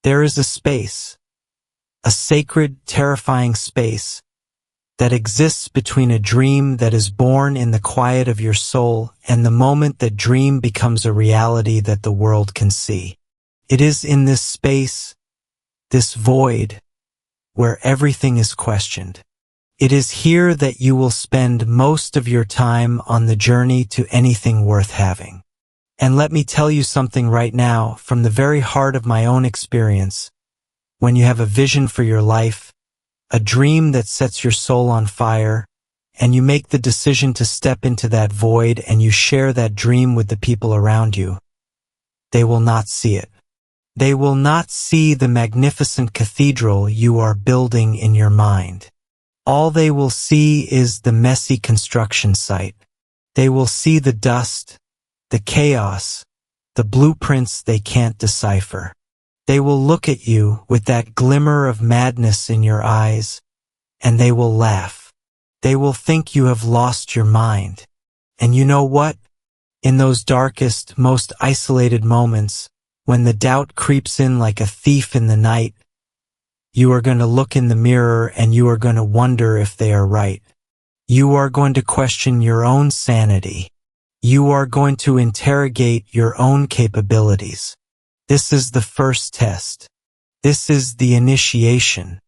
There is a space, a sacred, terrifying space, that exists between a dream that is born in the quiet of your soul and the moment that dream becomes a reality that the world can see. It is in this space, this void, where everything is questioned. It is here that you will spend most of your time on the journey to anything worth having. And let me tell you something right now, from the very heart of my own experience. When you have a vision for your life, a dream that sets your soul on fire, and you make the decision to step into that void and you share that dream with the people around you, they will not see it. They will not see the magnificent cathedral you are building in your mind. All they will see is the messy construction site. They will see the dust, the chaos, the blueprints they can't decipher. They will look at you with that glimmer of madness in your eyes, and they will laugh. They will think you have lost your mind. And you know what? In those darkest, most isolated moments, when the doubt creeps in like a thief in the night, you are going to look in the mirror and you are going to wonder if they are right. You are going to question your own sanity. You are going to interrogate your own capabilities. This is the first test. This is the initiation.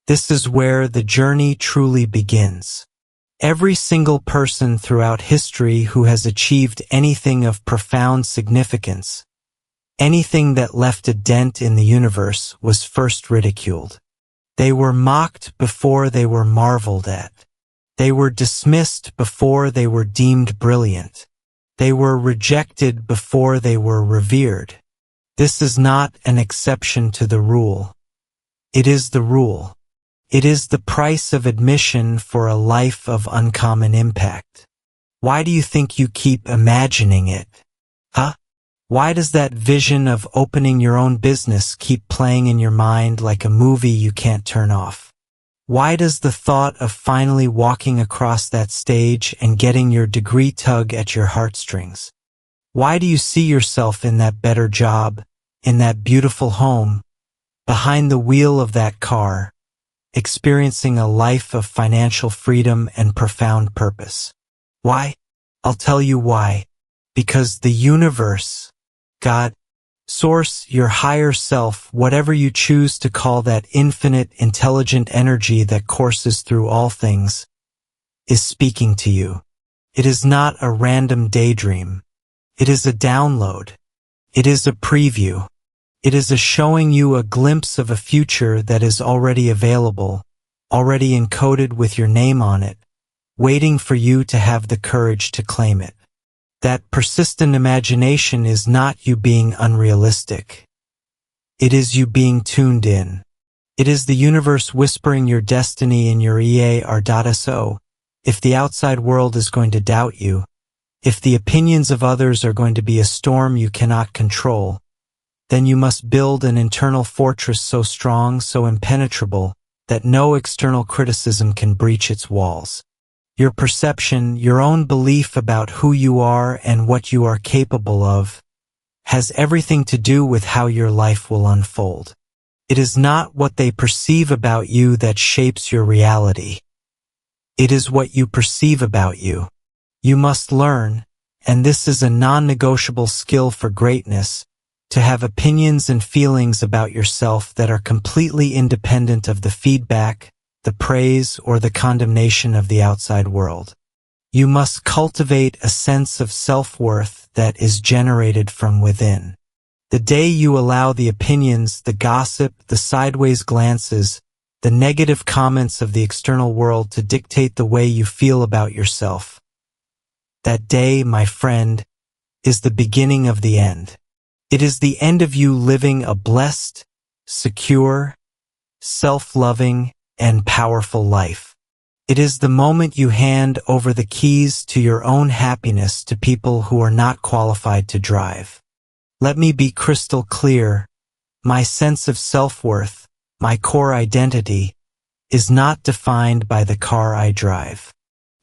This is where the journey truly begins. Every single person throughout history who has achieved anything of profound significance, anything that left a dent in the universe, was first ridiculed. They were mocked before they were marveled at. They were dismissed before they were deemed brilliant. They were rejected before they were revered. This is not an exception to the rule. It is the rule. It is the price of admission for a life of uncommon impact. Why do you think you keep imagining it? Huh? Why does that vision of opening your own business keep playing in your mind like a movie you can't turn off? Why does the thought of finally walking across that stage and getting your degree tug at your heartstrings? Why do you see yourself in that better job, in that beautiful home, behind the wheel of that car, experiencing a life of financial freedom and profound purpose? Why? I'll tell you why. Because the universe, God, Source, your higher self, whatever you choose to call that infinite, intelligent energy that courses through all things, is speaking to you. It is not a random daydream. It is a download. It is a preview. It is a showing you a glimpse of a future that is already available, already encoded with your name on it, waiting for you to have the courage to claim it. That persistent imagination is not you being unrealistic. It is you being tuned in. It is the universe whispering your destiny in your EAR.so. If the outside world is going to doubt you, if the opinions of others are going to be a storm you cannot control, then you must build an internal fortress so strong, so impenetrable, that no external criticism can breach its walls. Your perception, your own belief about who you are and what you are capable of, has everything to do with how your life will unfold. It is not what they perceive about you that shapes your reality. It is what you perceive about you. You must learn, and this is a non-negotiable skill for greatness, to have opinions and feelings about yourself that are completely independent of the feedback, the praise, or the condemnation of the outside world. You must cultivate a sense of self-worth that is generated from within. The day you allow the opinions, the gossip, the sideways glances, the negative comments of the external world to dictate the way you feel about yourself, that day, my friend, is the beginning of the end. It is the end of you living a blessed, secure, self-loving, and powerful life. It is the moment you hand over the keys to your own happiness to people who are not qualified to drive. Let me be crystal clear. My sense of self-worth, my core identity, is not defined by the car I drive.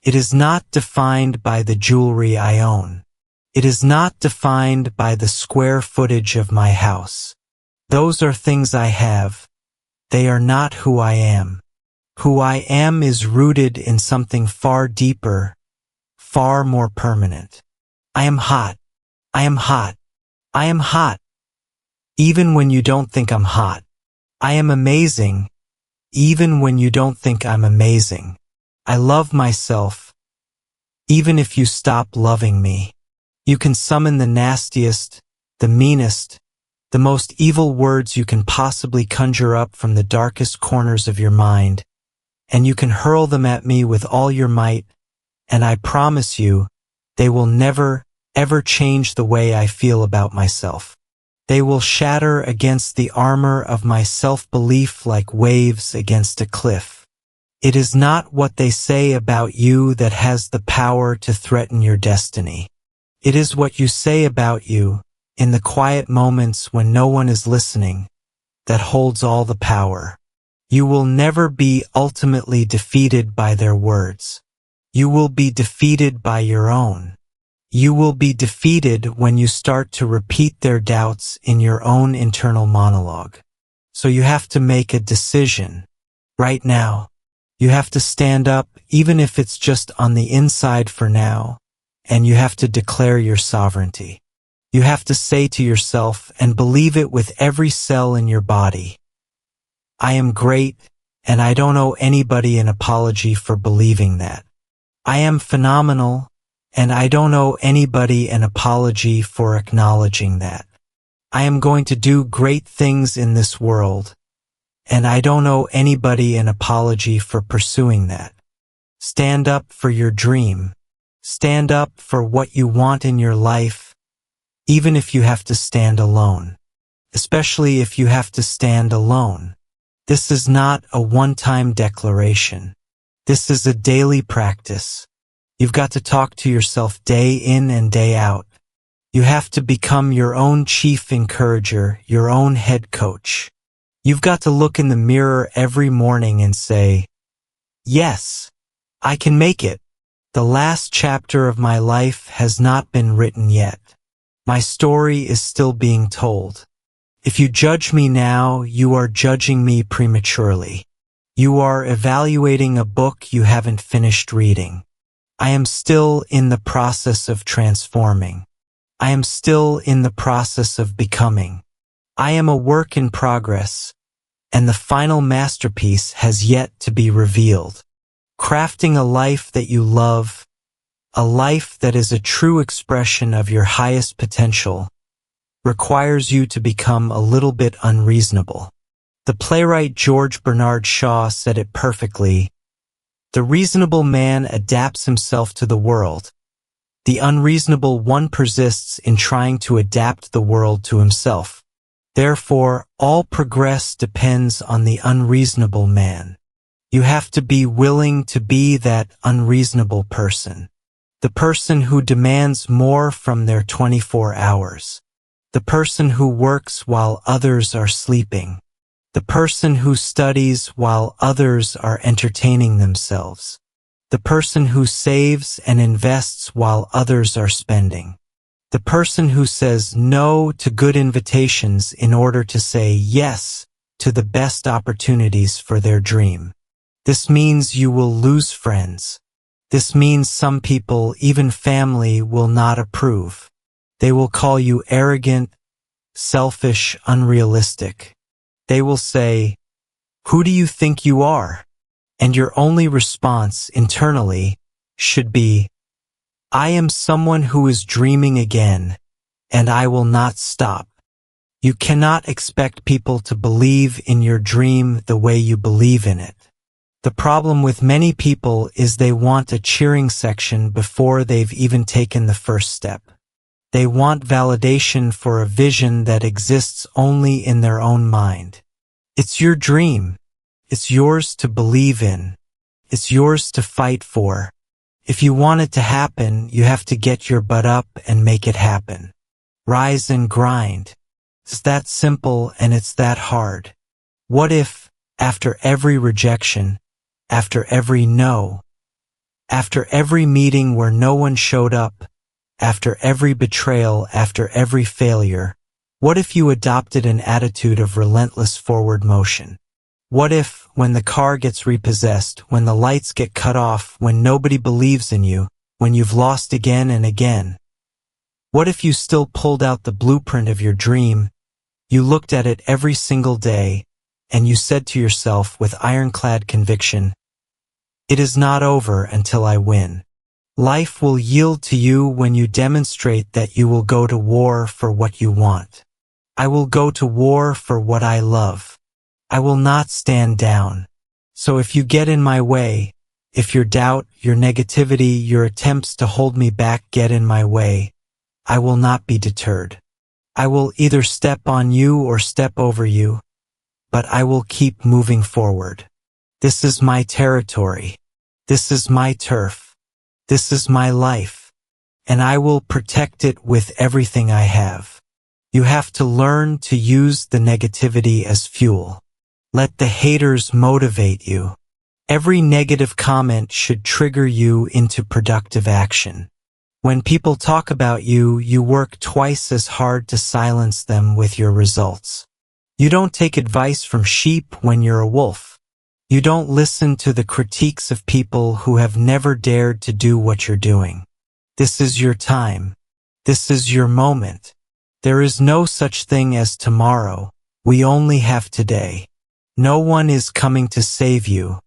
It is not defined by the jewelry I own. It is not defined by the square footage of my house. Those are things I have. They are not who I am. Who I am is rooted in something far deeper, far more permanent. I am hot. I am hot. I am hot. Even when you don't think I'm hot. I am amazing. Even when you don't think I'm amazing. I love myself. Even if you stop loving me. You can summon the nastiest, the meanest, the most evil words you can possibly conjure up from the darkest corners of your mind, and you can hurl them at me with all your might, and I promise you, they will never, ever change the way I feel about myself. They will shatter against the armor of my self-belief like waves against a cliff. It is not what they say about you that has the power to threaten your destiny. It is what you say about you, in the quiet moments when no one is listening, that holds all the power. You will never be ultimately defeated by their words. You will be defeated by your own. You will be defeated when you start to repeat their doubts in your own internal monologue. So you have to make a decision. Right now. You have to stand up, even if it's just on the inside for now, and you have to declare your sovereignty. You have to say to yourself and believe it with every cell in your body, I am great, and I don't owe anybody an apology for believing that. I am phenomenal, and I don't owe anybody an apology for acknowledging that. I am going to do great things in this world, and I don't owe anybody an apology for pursuing that. Stand up for your dream. Stand up for what you want in your life, even if you have to stand alone. Especially if you have to stand alone. This is not a one-time declaration. This is a daily practice. You've got to talk to yourself day in and day out. You have to become your own chief encourager, your own head coach. You've got to look in the mirror every morning and say, yes, I can make it. The last chapter of my life has not been written yet. My story is still being told. If you judge me now, you are judging me prematurely. You are evaluating a book you haven't finished reading. I am still in the process of transforming. I am still in the process of becoming. I am a work in progress, and the final masterpiece has yet to be revealed. Crafting a life that you love, a life that is a true expression of your highest potential, requires you to become a little bit unreasonable. The playwright George Bernard Shaw said it perfectly. The reasonable man adapts himself to the world. The unreasonable one persists in trying to adapt the world to himself. Therefore, all progress depends on the unreasonable man. You have to be willing to be that unreasonable person. The person who demands more from their 24 hours. The person who works while others are sleeping. The person who studies while others are entertaining themselves. The person who saves and invests while others are spending. The person who says no to good invitations in order to say yes to the best opportunities for their dream. This means you will lose friends. This means some people, even family, will not approve. They will call you arrogant, selfish, unrealistic. They will say, "Who do you think you are?" And your only response internally should be, "I am someone who is dreaming again, and I will not stop." You cannot expect people to believe in your dream the way you believe in it. The problem with many people is they want a cheering section before they've even taken the first step. They want validation for a vision that exists only in their own mind. It's your dream. It's yours to believe in. It's yours to fight for. If you want it to happen, you have to get your butt up and make it happen. Rise and grind. It's that simple and it's that hard. What if, after every rejection, after every no, after every meeting where no one showed up, after every betrayal, after every failure, What if you adopted an attitude of relentless forward motion? What if, when the car gets repossessed, when the lights get cut off, when nobody believes in you, when you've lost again and again? What if you still pulled out the blueprint of your dream, you looked at it every single day, and you said to yourself with ironclad conviction, "It is not over until I win." Life will yield to you when you demonstrate that you will go to war for what you want. I will go to war for what I love. I will not stand down. So if you get in my way, if your doubt, your negativity, your attempts to hold me back get in my way, I will not be deterred. I will either step on you or step over you, but I will keep moving forward. This is my territory. This is my turf. This is my life, and I will protect it with everything I have. You have to learn to use the negativity as fuel. Let the haters motivate you. Every negative comment should trigger you into productive action. When people talk about you, you work twice as hard to silence them with your results. You don't take advice from sheep when you're a wolf. You don't listen to the critiques of people who have never dared to do what you're doing. This is your time. This is your moment. There is no such thing as tomorrow. We only have today. No one is coming to save you.